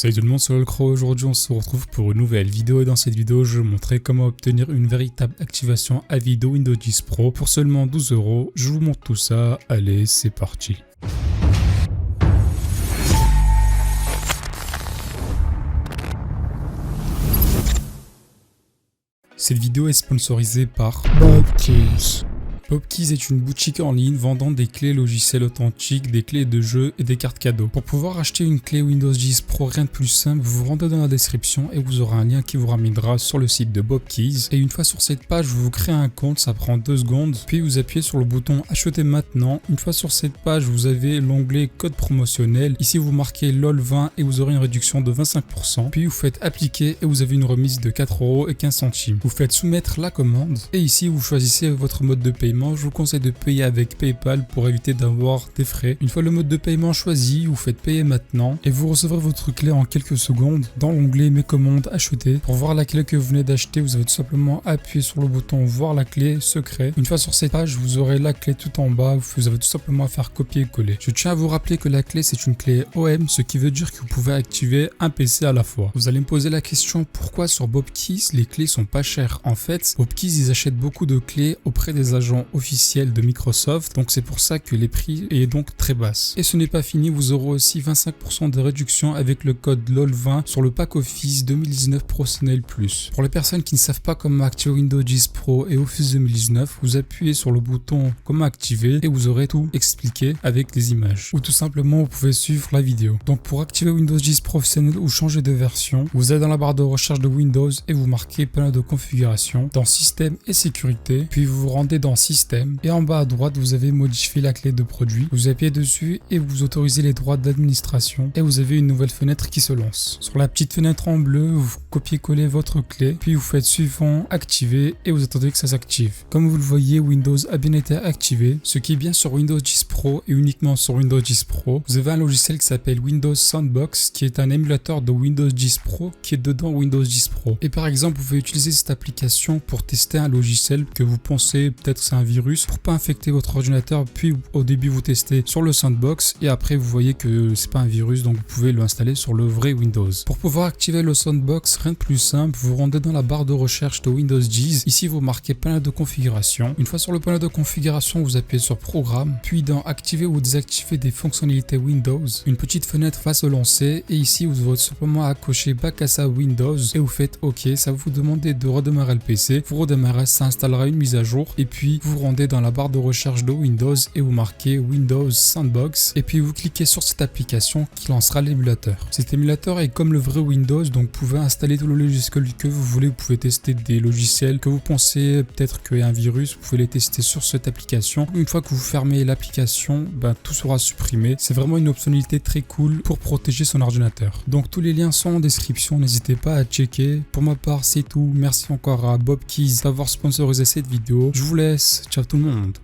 Salut tout le monde, c'est LOLcro. Aujourd'hui on se retrouve pour une nouvelle vidéo et dans cette vidéo je vais vous montrer comment obtenir une véritable activation à vie de Windows 10 Pro pour seulement 12 €. Je vous montre tout ça, allez c'est parti. Cette vidéo est sponsorisée par Bobkeys. Bobkeys est une boutique en ligne vendant des clés logicielles authentiques, des clés de jeu et des cartes cadeaux. Pour pouvoir acheter une clé Windows 10 Pro, rien de plus simple, vous vous rendez dans la description et vous aurez un lien qui vous ramènera sur le site de Bobkeys. Et une fois sur cette page, vous créez un compte, ça prend 2 secondes, puis vous appuyez sur le bouton acheter maintenant. Une fois sur cette page, vous avez l'onglet code promotionnel. Ici, vous marquez LOL20 et vous aurez une réduction de 25%. Puis vous faites appliquer et vous avez une remise de 4,15 €. Vous faites soumettre la commande et ici, vous choisissez votre mode de paiement. Je vous conseille de payer avec PayPal pour éviter d'avoir des frais. Une fois le mode de paiement choisi, vous faites payer maintenant et vous recevrez votre clé en quelques secondes dans l'onglet mes commandes acheter. Pour voir la clé que vous venez d'acheter, vous avez tout simplement appuyé sur le bouton voir la clé secret. Une fois sur cette page, vous aurez la clé tout en bas. Vous avez tout simplement à faire copier-coller. Je tiens à vous rappeler que la clé c'est une clé OM, ce qui veut dire que vous pouvez activer un PC à la fois. Vous allez me poser la question pourquoi sur Bobkeys les clés sont pas chères. En fait, Bobkeys ils achètent beaucoup de clés auprès des agents officiel de Microsoft, donc c'est pour ça que les prix est donc très basse. Et ce n'est pas fini, vous aurez aussi 25% de réduction avec le code LOL20 sur le pack Office 2019 Professionnel Plus. Pour les personnes qui ne savent pas comment activer Windows 10 Pro et Office 2019, vous appuyez sur le bouton comment activer et vous aurez tout expliqué avec des images. Ou tout simplement vous pouvez suivre la vidéo. Donc pour activer Windows 10 Professionnel ou changer de version, vous allez dans la barre de recherche de Windows et vous marquez panneau de configuration dans système et sécurité, puis vous vous rendez dans système et en bas à droite vous avez modifié la clé de produit, vous appuyez dessus et vous autorisez les droits d'administration et vous avez une nouvelle fenêtre qui se lance. Sur la petite fenêtre en bleu, vous copiez-collez votre clé, puis vous faites suivant, activer et vous attendez que ça s'active. Comme vous le voyez, Windows a bien été activé. Ce qui est bien sur Windows 10 Pro et uniquement sur Windows 10 Pro, vous avez un logiciel qui s'appelle Windows Sandbox qui est un émulateur de Windows 10 Pro qui est dedans Windows 10 Pro. Et par exemple, vous pouvez utiliser cette application pour tester un logiciel que vous pensez peut-être c'est un virus pour pas infecter votre ordinateur, puis au début vous testez sur le Sandbox et après vous voyez que c'est pas un virus, donc vous pouvez l'installer sur le vrai Windows. Pour pouvoir activer le Sandbox, rien de plus simple, vous rendez dans la barre de recherche de Windows 10, ici vous marquez panneau de configuration. Une fois sur le panneau de configuration, vous appuyez sur programme, puis dans activer ou désactiver des fonctionnalités Windows, une petite fenêtre va se lancer et ici vous aurez simplement à cocher back à sa Windows et vous faites OK, ça va vous demander de redémarrer le PC, vous redémarrez, ça installera une mise à jour et puis vous rendez dans la barre de recherche de Windows et vous marquez Windows Sandbox et puis vous cliquez sur cette application qui lancera l'émulateur. Cet émulateur est comme le vrai Windows, donc vous pouvez installer tout le logiciel que vous voulez, vous pouvez tester des logiciels que vous pensez peut-être qu'il y a un virus, vous pouvez les tester sur cette application. Une fois que vous fermez l'application, tout sera supprimé. C'est vraiment une optionnalité très cool pour protéger son ordinateur. Donc tous les liens sont en description, n'hésitez pas à checker. Pour ma part c'est tout, merci encore à Bobkeys d'avoir sponsorisé cette vidéo. Je vous laisse, ciao tout le monde.